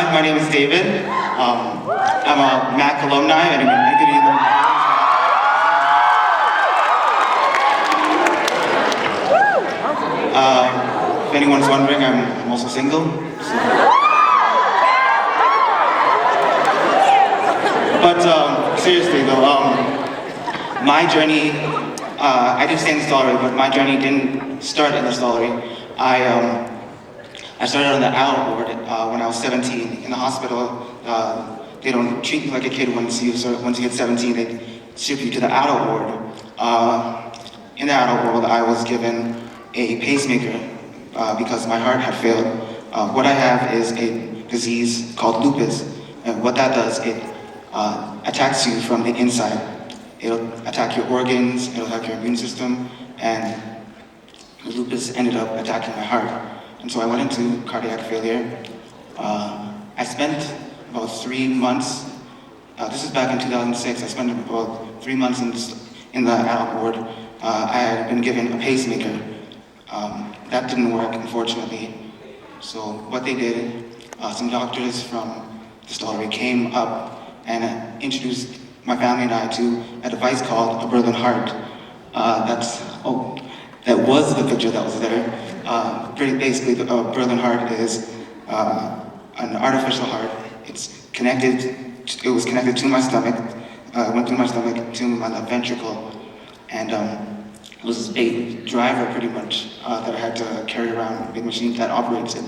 Hi, my name is David. I'm a MAC alumni and I'm good evening. If anyone's wondering, I'm also single. But seriously though, my journey, I did stay in the Stollery, but my journey didn't start in the Stollery. I started on the adult ward when I was 17 in the hospital. They don't treat you like a kid once you hit 17. They ship you to the adult ward. In the adult ward, I was given a pacemaker because my heart had failed. What I have is a disease called lupus, and what that does, it attacks you from the inside. It'll attack your organs, it'll attack your immune system, and the lupus ended up attacking my heart. And so I went into cardiac failure. I spent about 3 months, this is back in 2006, I spent about 3 months in the adult ward. I had been given a pacemaker. That didn't work, unfortunately. So what they did, some doctors from the Stollery came up and introduced my family and I to a device called a Berlin heart. That was the picture that was there. Pretty basically, the Berlin heart is an artificial heart. It was connected to my stomach, went through my stomach to my left ventricle, and it was a driver pretty much that I had to carry around, a big machine that operates it.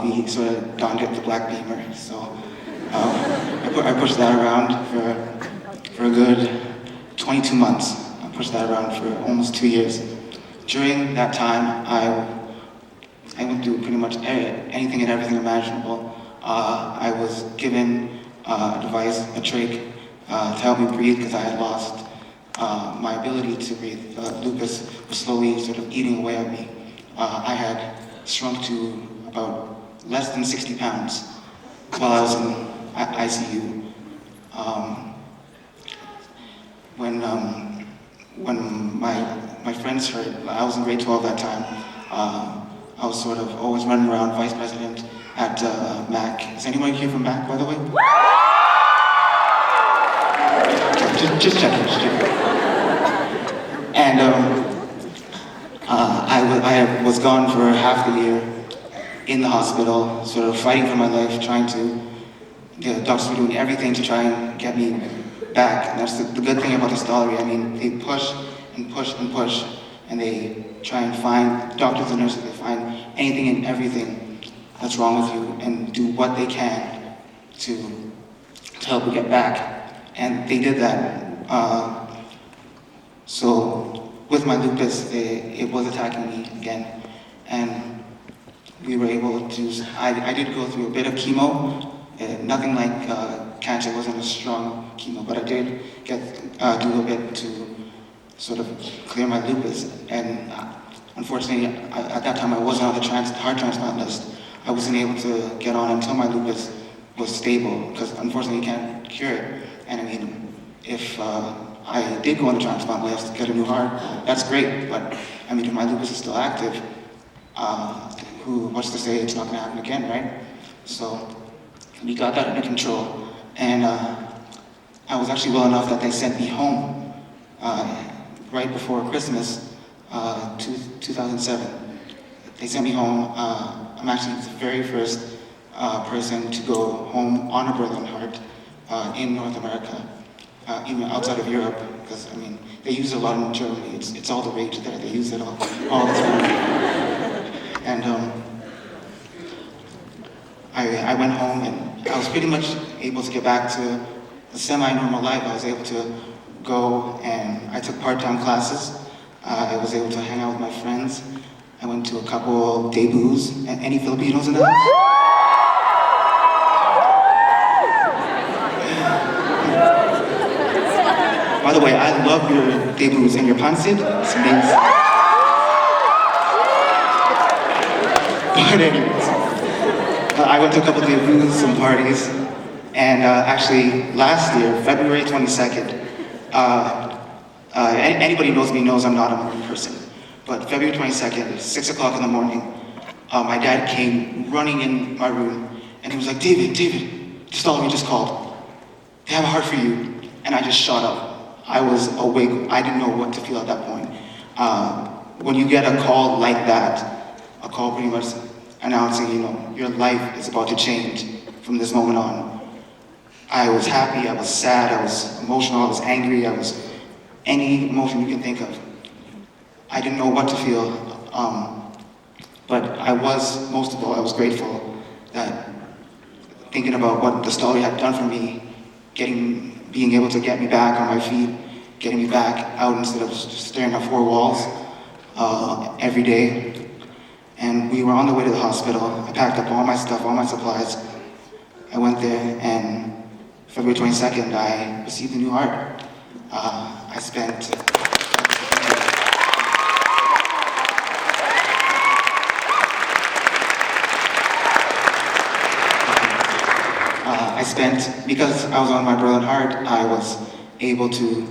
We sort of donned it the black beamer, so I pushed that around for a good 22 months. I pushed that around for almost 2 years. During that time, I went through pretty much anything and everything imaginable. I was given a device, a trach, to help me breathe because I had lost my ability to breathe. Lupus was slowly sort of eating away at me. I had shrunk to about less than 60 pounds while I was in ICU. When my friends heard, I was in grade 12 that time, I was sort of always running around vice president at MAC. Is anybody here from MAC, by the way? Just checking. And I was gone for half the year in the hospital, sort of fighting for my life, the doctors were doing everything to try and get me back. And that's the good thing about the Stollery. I mean, they push and push and push, and they try and find, doctors and nurses, they find anything and everything that's wrong with you and do what they can to help you get back. And they did that. So with my lupus, it was attacking me again. And we were able to, I did go through a bit of chemo. Nothing like cancer, it wasn't a strong chemo, but I did do a bit to sort of clear my lupus. And unfortunately, at that time I wasn't on the heart transplant list. I wasn't able to get on until my lupus was stable, because unfortunately you can't cure it. And I mean, if I did go on the transplant list, get a new heart, that's great, but I mean, if my lupus is still active, what's to say it's not gonna happen again, right? So we got that under control, and I was actually well enough that they sent me home right before Christmas, 2007. They sent me home. I'm actually the very first person to go home on a Berlin heart in North America, even outside of Europe, because I mean, they use it a lot in Germany. It's all the rage there. They use it all the time. And I went home and I was pretty much able to get back to a semi-normal life. I was able to go and I took part-time classes. I was able to hang out with my friends. I went to a couple debuts. Any Filipinos in the house? By the way, I love your debuts and your pancit. It's amazing. But anyways, I went to a couple debuts, some parties, and actually last year, February 22nd, anybody who knows me knows I'm not a morning person, but February 22nd, 6 o'clock in the morning, my dad came running in my room and he was like, David, the Stollery just called. They have a heart for you. And I just shut up. I was awake. I didn't know what to feel at that point. When you get a call like that, a call pretty much announcing, your life is about to change from this moment on. I was happy, I was sad, I was emotional, I was angry, I was any emotion you can think of. I didn't know what to feel, but most of all, I was grateful that thinking about what the Stollery had done for me, being able to get me back on my feet, getting me back out instead of just staring at four walls every day. And we were on the way to the hospital. I packed up all my stuff, all my supplies. I went there, and February 22nd, I received a new heart. I spent because I was on my brilliant heart, I was able to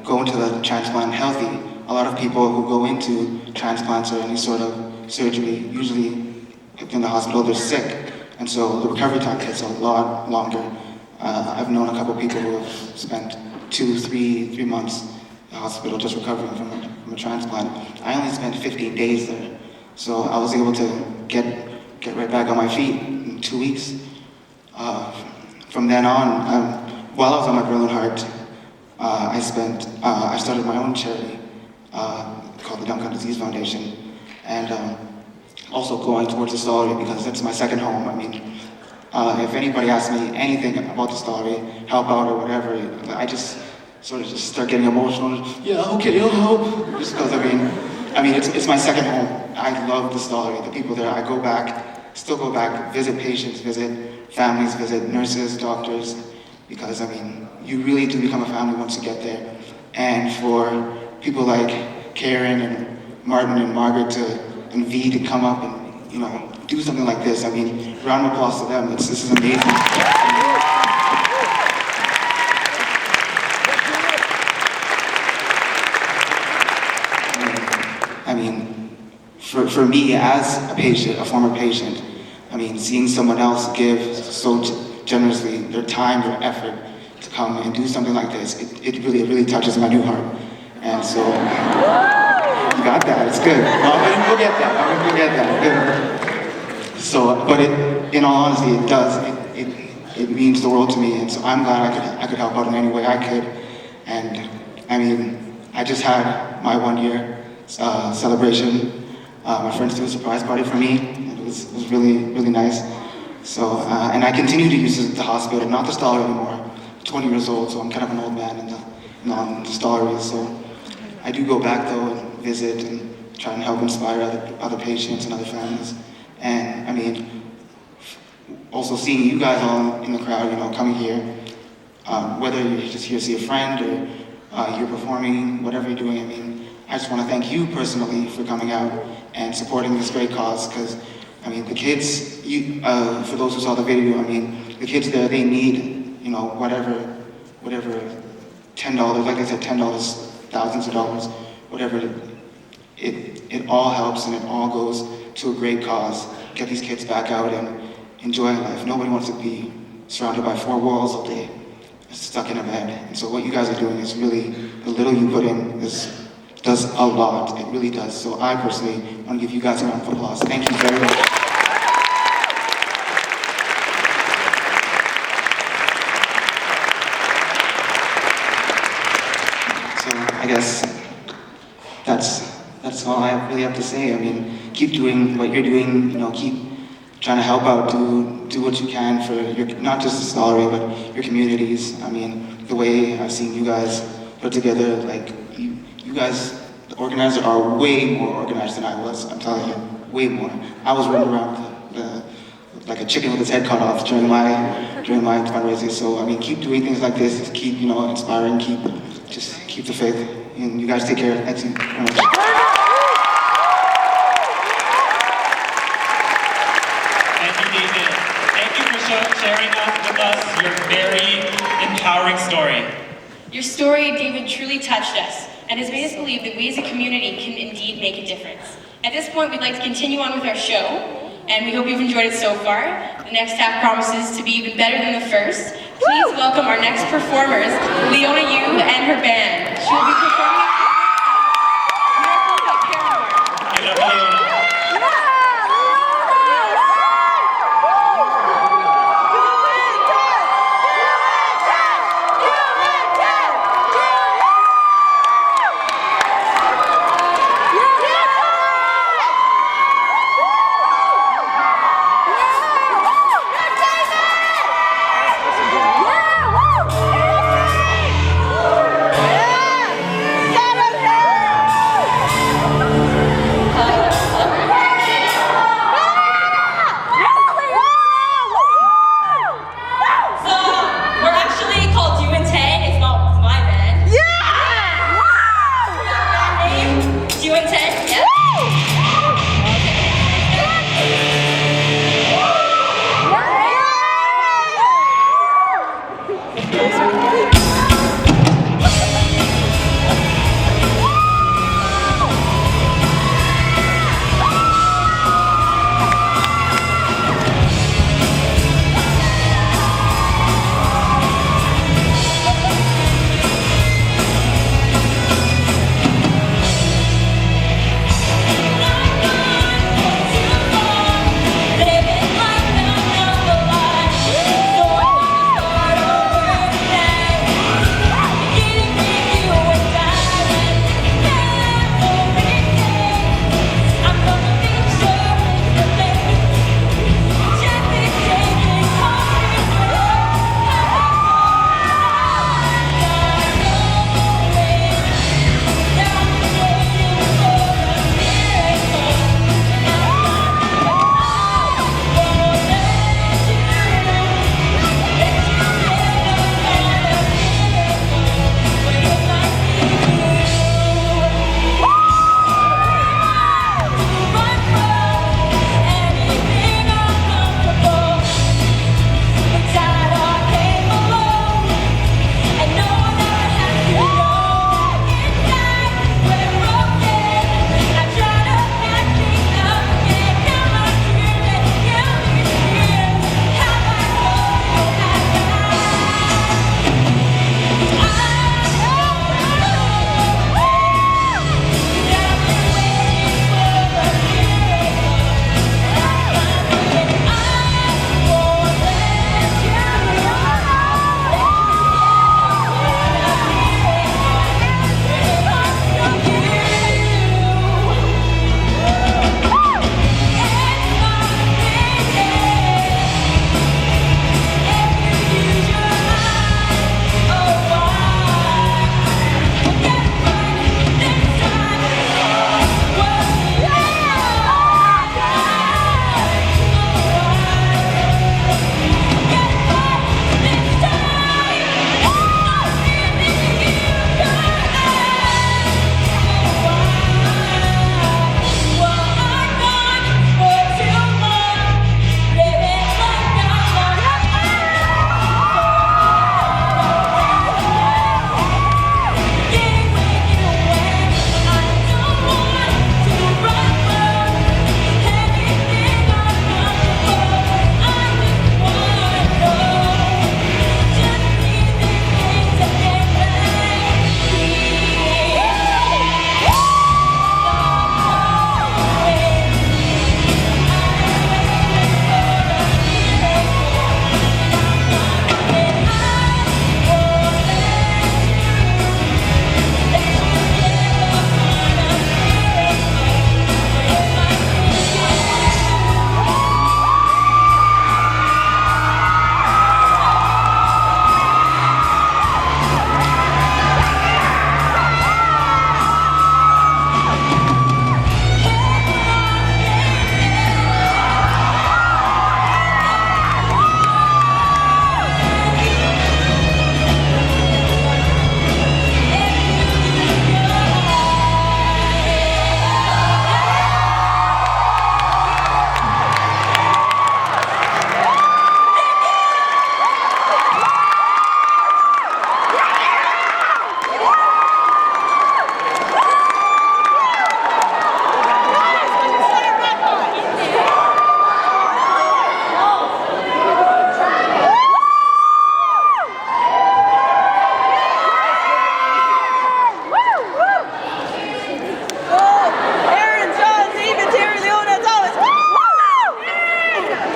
go into the transplant healthy. A lot of people who go into transplants or any sort of surgery, usually in the hospital, they're sick. And so the recovery time takes a lot longer. I've known a couple people who have spent 2-3 months in the hospital just recovering from a transplant. I only spent 15 days there. So I was able to get right back on my feet in 2 weeks. From then on, while I was on my brilliant heart, I started my own charity called the Duncan Disease Foundation, and also going towards the Stollery because it's my second home. I mean, if anybody asks me anything about the Stollery, help out or whatever, I just sort of just start getting emotional. Yeah, okay, I'll help. Just because I mean, it's my second home. I love the Stollery, the people there. I still go back, visit patients, visit families, visit nurses, doctors, because you really do become a family once you get there. And for people like Karen and Martin and Margaret and V to come up and do something like this, round of applause to them. This is amazing. For me as a patient, a former patient, seeing someone else give so generously their time, their effort to come and do something like this, it really touches my new heart. And so, you got that, it's good. We'll get that. So, but in all honesty, it does. It means the world to me, and so I'm glad I could help out in any way I could. And I just had my 1 year celebration. My friends threw a surprise party for me, and it was really nice. So, and I continue to use the hospital, not the Stollery anymore. I'm 20 years old, so I'm kind of an old man in the Stollery. So I do go back though and visit and try and help inspire other patients and other families. And also seeing you guys all in the crowd, coming here, whether you're just here to see a friend or you're performing, whatever you're doing, I just want to thank you personally for coming out and supporting this great cause, because the kids, for those who saw the video, the kids there, they need, whatever, $10, like I said, $10, thousands of dollars, whatever, it all helps and it all goes to a great cause. Get these kids back out and enjoying life. Nobody wants to be surrounded by four walls all day, stuck in a bed. And so what you guys are doing is really, the little you put in does a lot. It really does. So I personally want to give you guys a round of applause. Thank you very much. So I guess that's all I really have to say. Keep doing what you're doing. Keep trying to help out. Do what you can for not just the Stollery, but your communities. The way I've seen you guys put together, you guys, the organizers are way more organized than I was, I'm telling you, way more. I was running around like a chicken with its head cut off during my fundraising. So keep doing things like this, keep inspiring, keep the faith, and you guys take care. Thank you very much. Thank you, David. Thank you for sharing with us your very empowering story. Your story, David, truly touched us and has made us believe that we as a community can indeed make a difference. At this point, we'd like to continue on with our show. and we hope you've enjoyed it so far. The next half promises to be even better than the first. Please welcome our next performers, Leona Yu and her band. She will be performing Miracle by Paramore. Give it up for Leona. Yeah!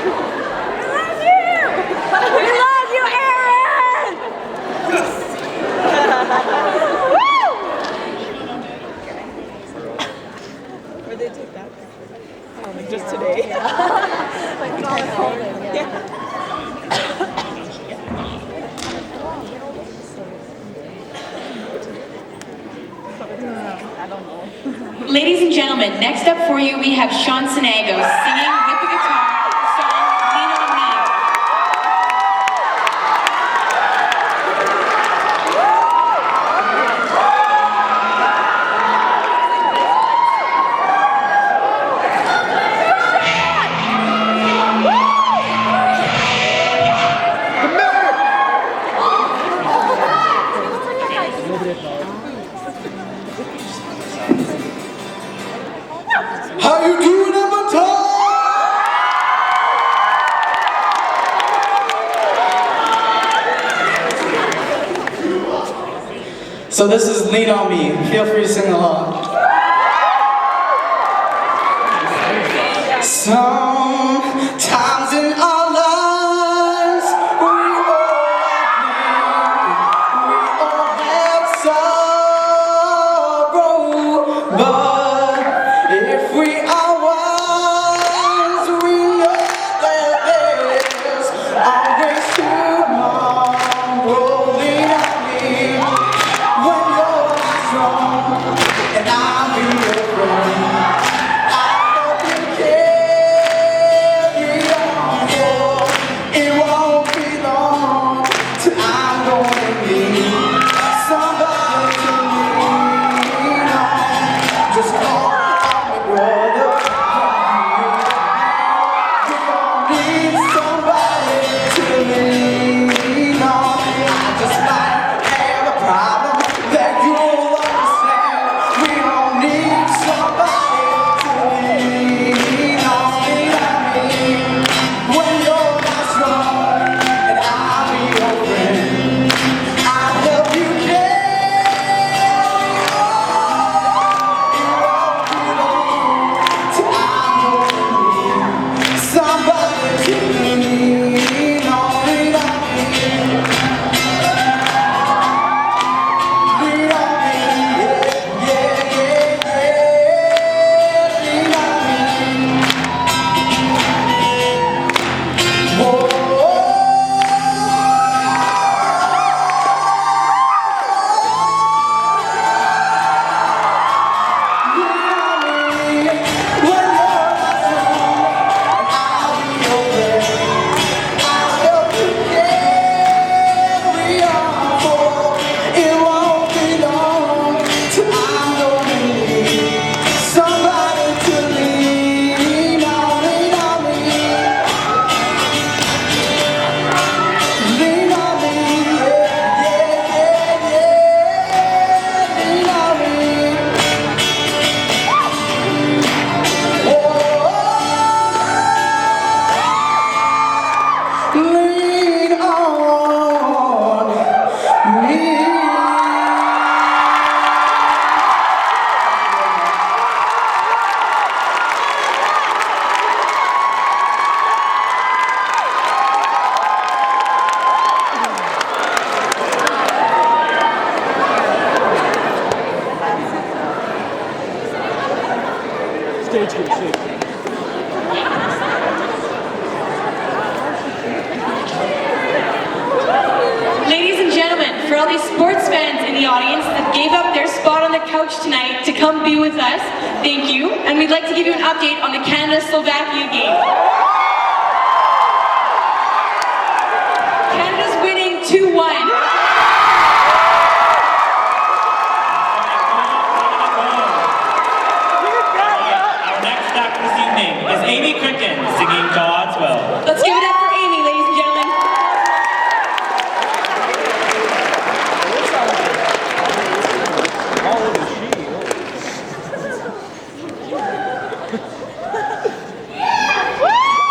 We love you, Aaron! Where'd they take that picture? Just today. Ladies and gentlemen, next up for you we have Sean Sinago singing with the guitar the song Lean on Me. How you doing, Avatar? So this is Lean on Me. Feel free to sing along. Sometimes in our lives we all have sorrow, but if we are wise, we know that there's always tomorrow. Lean on me when you're not strong, and I'll be your friend. I hope you carry on, yeah. It won't be long till I'm gonna need somebody to lean on. Just call me brother. We all need somebody to lean on. I just might have a problem that you'll understand. We all need somebody to lean on. Lean on me when you're not strong, and I'll be your friend. I'll help you carry on. Till I'm gonna need somebody to lean on. Lean on me. Lean on me, yeah, yeah, yeah, yeah. Lean on me. Whoa. Somebody to lean on, lean on me. Lean on me, yeah, yeah, yeah, lean on me. Lean on me. Ladies and gentlemen, for all these sports fans in the audience that gave up their spot on the couch tonight to come be with us, thank you. And we'd like to give you an update on the Canada-Slovakia game. Canada's winning 2-1. Our next act this evening is Amy Cricken singing God's Will. Let's give it up for Amy, ladies and gentlemen. Woo!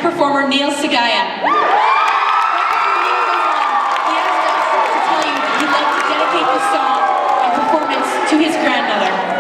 performer Neil Sagaya. He asked us to tell you that he'd like to dedicate this song and performance to his grandmother.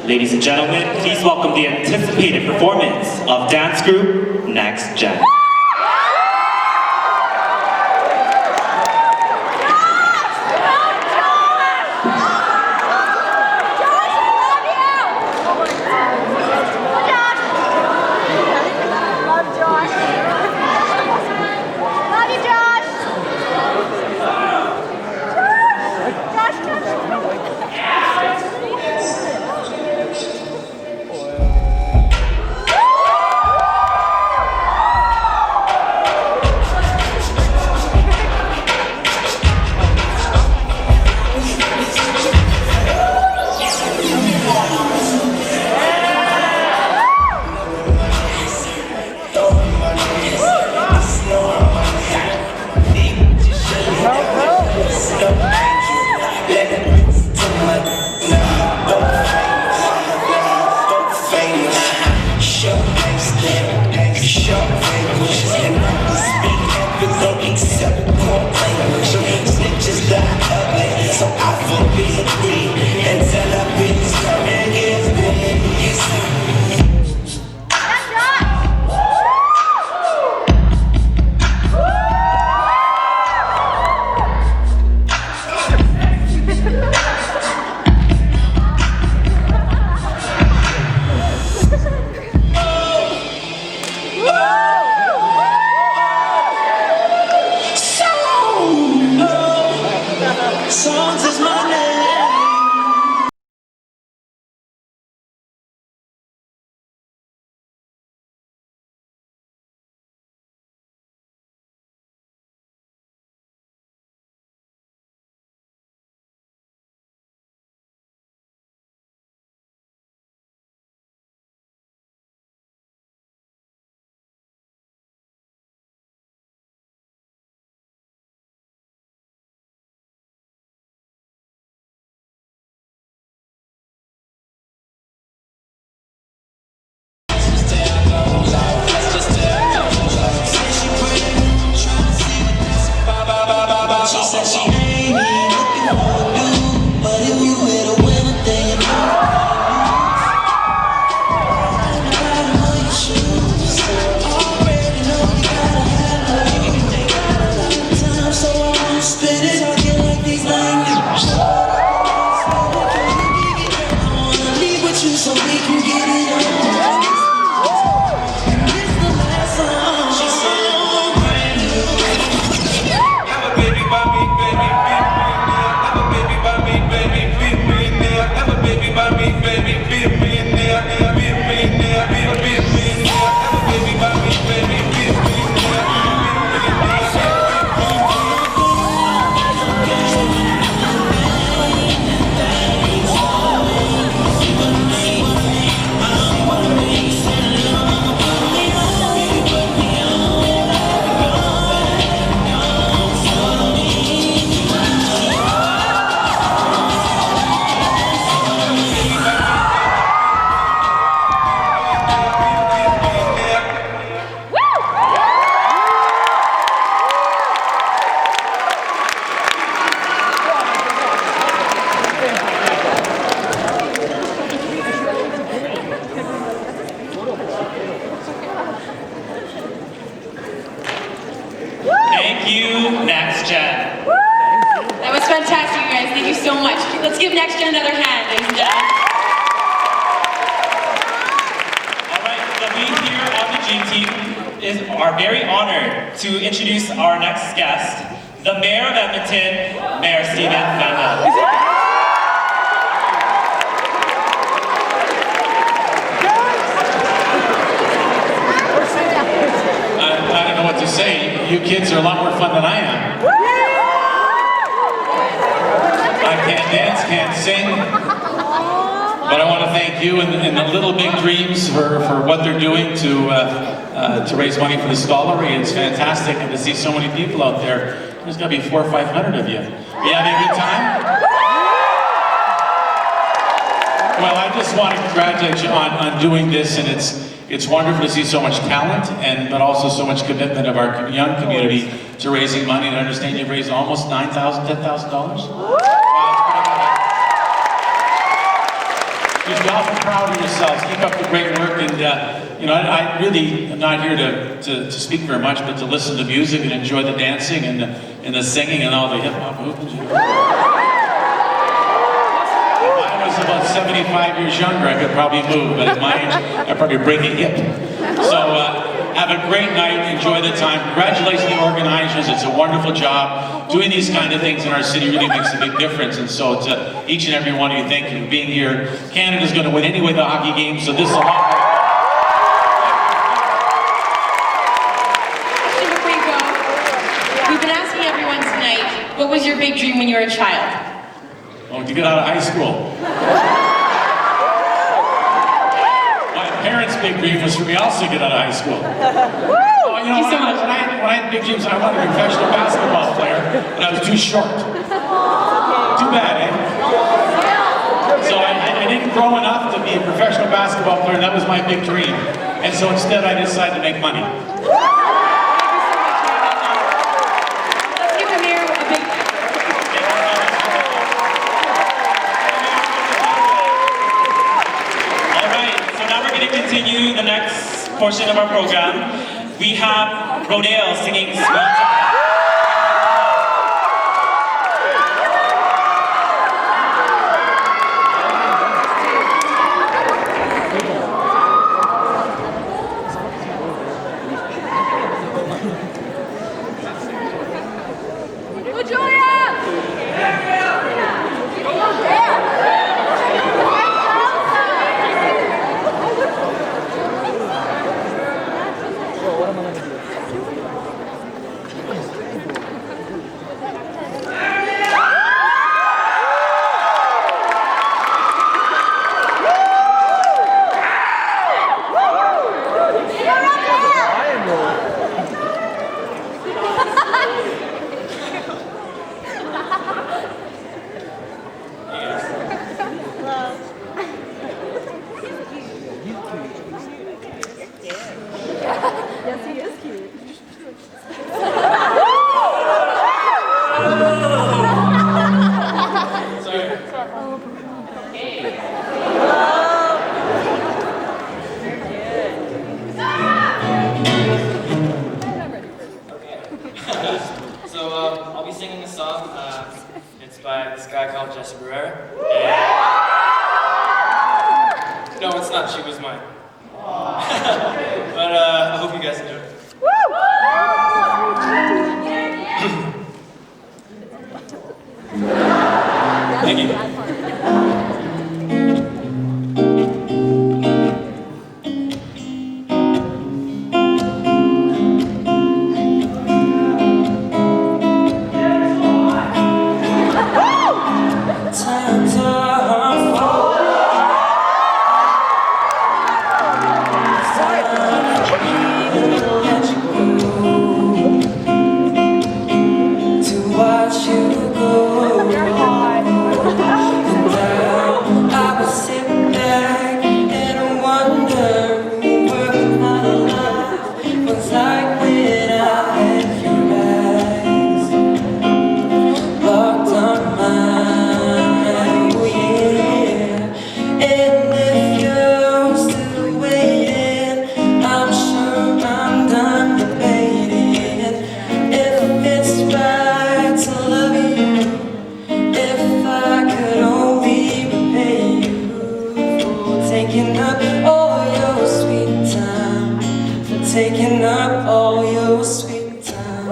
Ladies and gentlemen, please welcome the anticipated performance of dance group Next Gen. so much. Let's give Next Gen another hand, ladies and gentlemen. All right, so we here on the Dream Team are very honored to introduce our next guest, the Mayor of Edmonton, Mayor Stephen Vandal. I don't know what to say. You kids are a lot more fun than I am. I can't dance, can't sing. But I want to thank you and the Little Big Dreams for what they're doing to raise money for the Stollery. It's fantastic, and to see so many people out there. There's got to be 400 or 500 of you. You having a good time? Well, I just want to congratulate you on doing this, and it's wonderful to see so much talent, but also so much commitment of our young community to raising money. And I understand you've raised almost $9,000, $10,000. Good job and proud of yourselves. Keep up the great work, and I really am not here to speak very much, but to listen to music and enjoy the dancing and the singing and all the hip hop movements. If I was about 75 years younger, I could probably move, but at my age, I'd probably break a hip. So have a great night, enjoy the time. Congratulations to the organizers, it's a wonderful job. Doing these kind of things in our city really makes a big difference, and so to each and every one of you, thank you for being here. Canada's going to win anyway the hockey game, so this is a lot more. Question before you go. We've been asking everyone tonight, what was your big dream when you were a child? Oh, to get out of high school. My parents' big dream was for me also to get out of high school. Oh, you know, Thank you so much. when I had big dreams, I wanted to be a professional basketball player, but I was too short. Too bad, eh? So I didn't grow enough to be a professional basketball player, and that was my big dream. And so instead, I decided to make money. Let's give the mayor a big... All right, so now we're going to continue the next portion of our program. We have Rodale singing Sweet. Yes, he is cute. So I'll be singing this song. It's by this guy called Jesse Barrera. No, it's not. She was mine. But I hope you guys enjoy it. Thank you. Time to taking up all your sweet time.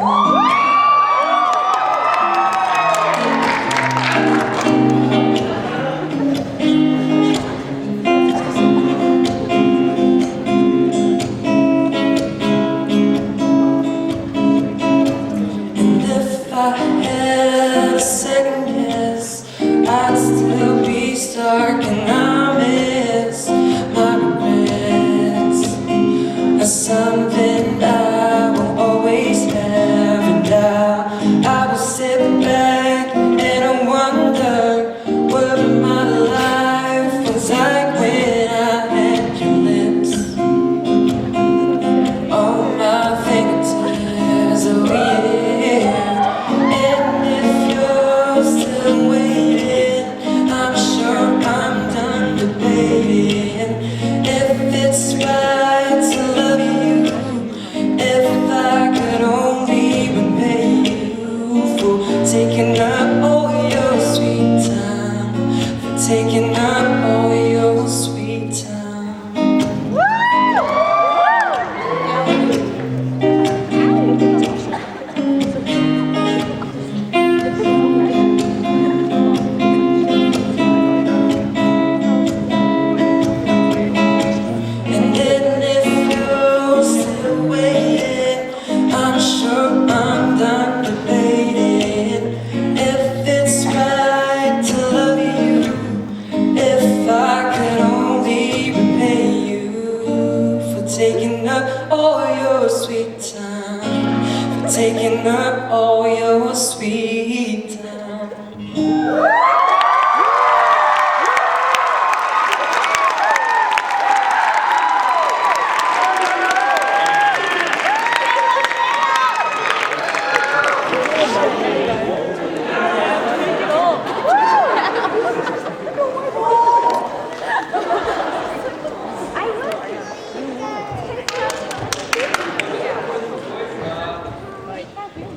And if I had a second guess, I'd still be stuck and I miss my regrets. Something I will always have, and I will sit back and I wonder what my life was like when I had your lips on my fingertips. Oh yeah. And if you're still waiting, I'm sure I'm done debating if it's right to love you. If I could only repay you for taking up all your sweet time, for taking up all your sweet time. And then if you're still waiting, I'm sure I'm done debating if it's right to love you. If I could only repay you for taking up all your sweet time, for taking up all your sweet time.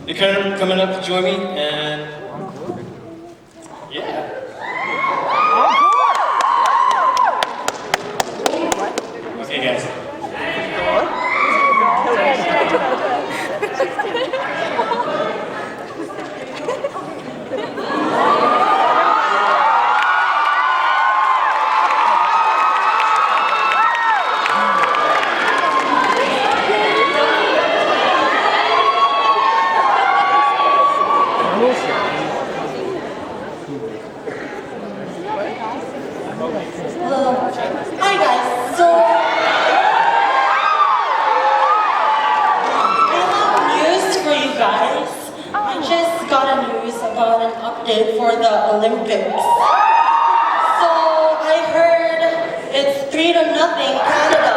They're coming up to join me, and yeah. Okay, guys. Hi guys, so I have news for you guys. I just got a news about an update for the Olympics. So I heard it's 3-0 Canada.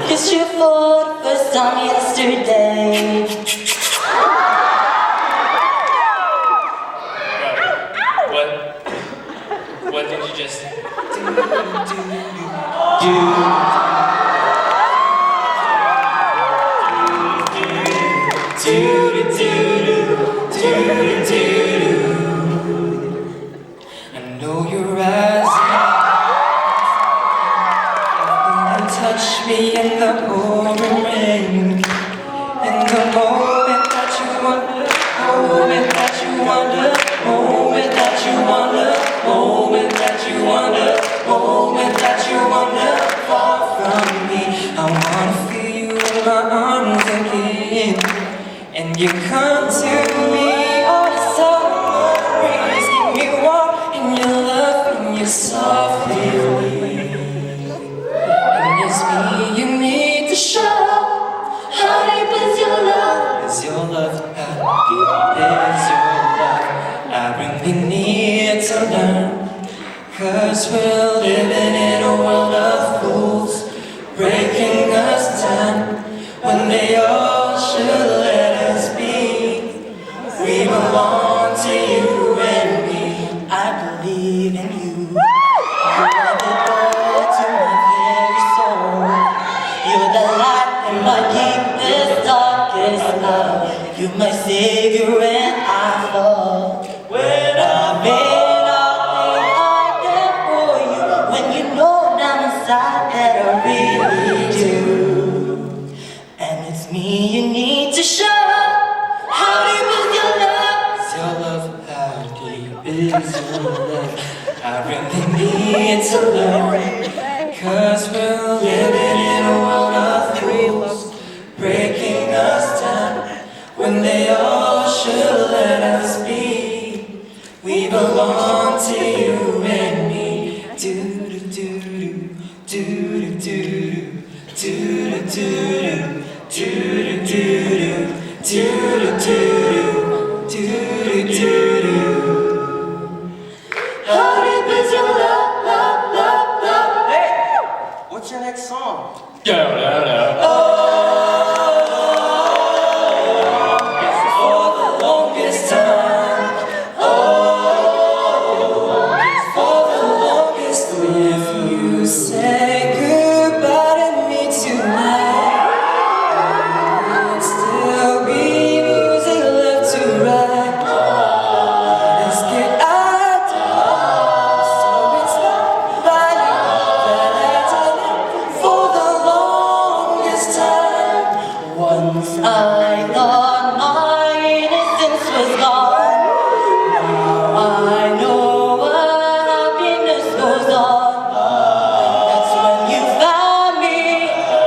Kissed you for the first time yesterday. What did you just do? I know your eyes and touch me in the pouring rain. In the moment that you wonder, moment that you wonder, moment that you wonder, moment that you wonder, moment that you wonder, far from me. I wanna feel you in my arms again, and you come to me. Oh, summer breeze, keep me warm in your love, and you softly breathe. And it's me you need to show. How deep is your love? Is your love? How deep is your love? I really need to learn, 'cause we're living in a world of fools, breaking us down when they all should let us be. We belong to you and me. I believe in you. You are the door to my very soul. You're the light in my deepest, darkest love. You're my savior when I fall. When I may not think I care for you, when you know down inside that I really do. And it's me you need to show. How deep is your love? Is your love? How deep is your love? I really need to learn, 'cause we're living in a world of fools, breaking us down when they all should let us be. We belong to you and me. Do do do do do do do do do do do. How deep is your love, love, love, love? Hey, what's your next song? Yo, yo, yo. For the longest time. For the longest time. If you say goodbye to me tonight, there'd still be music left to write. Let's get out, so it's not by you that I tell you. For the longest time, once I thought my innocence was gone. Now I know what happiness goes on. That's when you found me,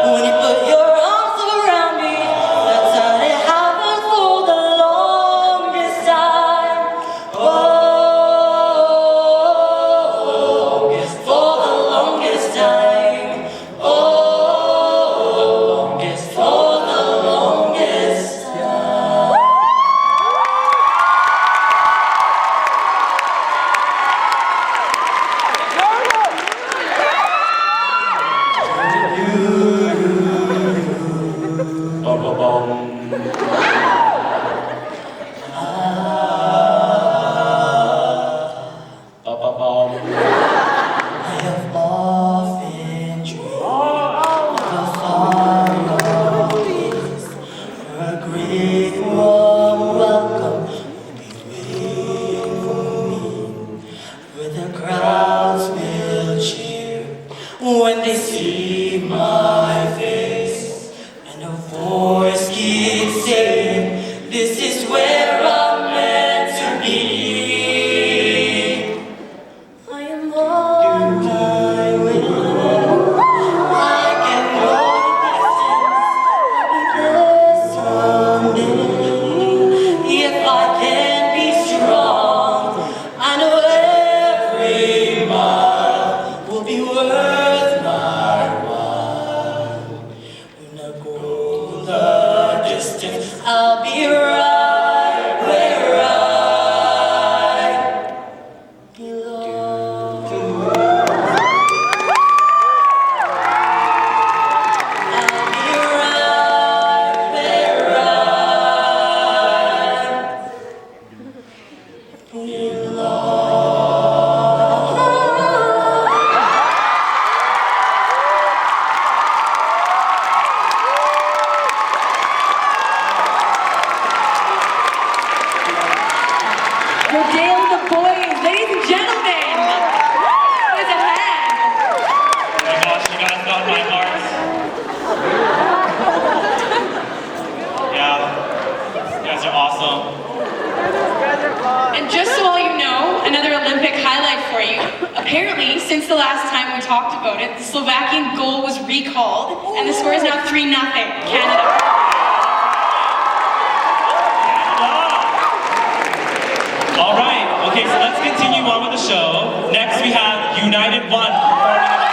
when you put your arms around me. That's how it happened for the longest time. Oh, for the longest time. Oh, for the longest time. I have often dreamed of a far place, where a great warm welcome will be waiting for me, where the crowds will cheer when they see my face, and a voice keeps saying, "This is where I'm meant to be." I am on my way. I can go distance. I'll be there someday. If I can be strong, I know every mile will be worth my while. When I go the distance, I'll be right where I belong. I'll be right where I belong. talked about it, the Slovakian goal was recalled, and the score is now 3-0, Canada. All right, okay, so let's continue on with the show. Next we have United 1 performing in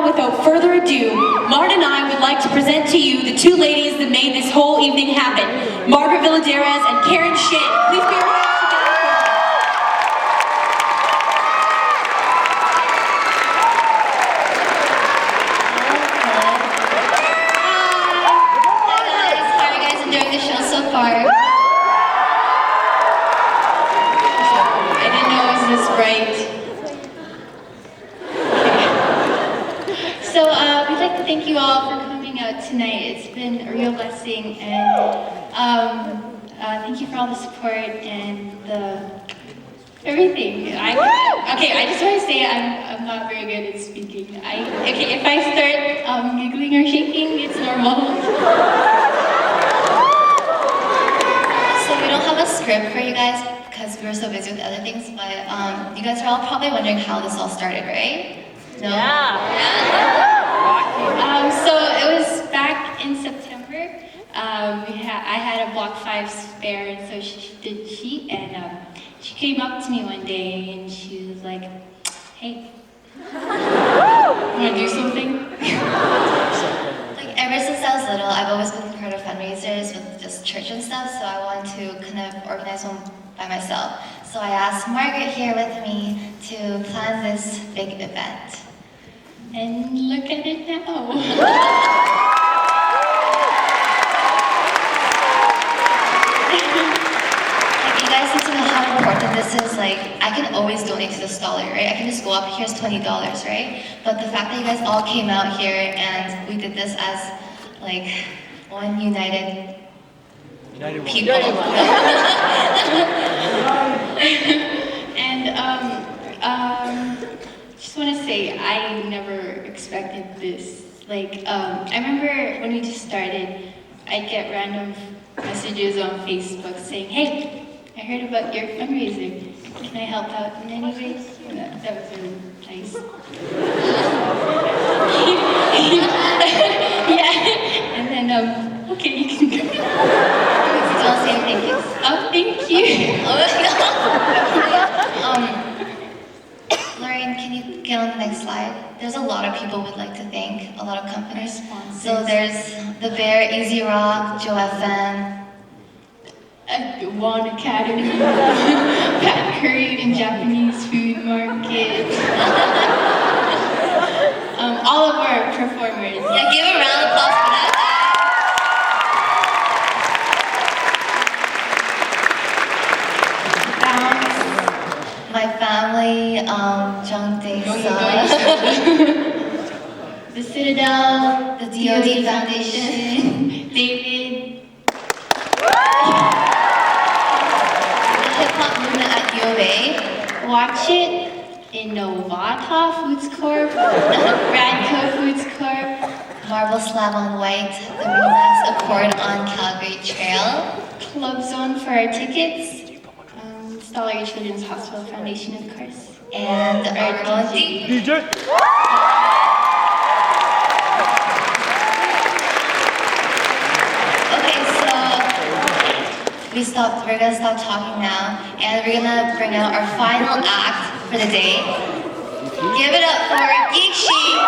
without further ado, Martin and I would like to present to you the two ladies that made this whole evening happen, Margaret Villaderas and Karen Shin. Please be your hands together for them. Hi guys, how are you guys enjoying the show so far? I didn't know it was this bright. So we'd like to thank you all for coming out tonight. It's been a real blessing, and thank you for all the support and everything. I just want to say I'm not very good at speaking. If I start giggling or shaking, it's normal. So we don't have a script for you guys because we were so busy with other things, but you guys are all probably wondering how this all started, right? No? Yeah. So it was back in September. I had a Block 5 spare, and so she did cheat, and she came up to me one day and she was like, "Hey, Want to do something? like ever since I was little, I've always been part of fundraisers with just church and stuff, so I wanted to kind of organize one by myself. So I asked Margaret here with me to plan this big event. And look at it now. Like, you guys need to know how important this is. Like, I can always donate to the Stollery, right? I can just go up, here's $20, right? But the fact that you guys all came out here and we did this as, like, one united people. And just want to say I never expected this. Like, I remember when we just started, I'd get random messages on Facebook saying, "Hey, I heard about your fundraiser. Can I help out in any way?" That was really nice. Yeah. And then, okay, you can go. Don't say thank you. Oh, thank you. Lorraine, can you get on the next slide? There's a lot of people we'd like to thank, a lot of companies. Sponsors. So there's The Bear, Easy Rock, Joe FM. One Academy, Pat Curry and Japanese Food Market. All of our performers. Yeah, give a round of applause for that. My family, Jung The Citadel, the DoD Foundation, David, the hip hop movement at U of A, Watch It, Innovata Foods Corp, Radco Foods Corp, Marble Slab on White, the Relax Accord on Calgary Trail, Club Zone for our tickets, Stollery Children's Hospital Foundation, of course. and our DJ. Okay, so we're gonna stop talking now, and we're gonna bring out our final act for the day. Give it up for Geek Sheet.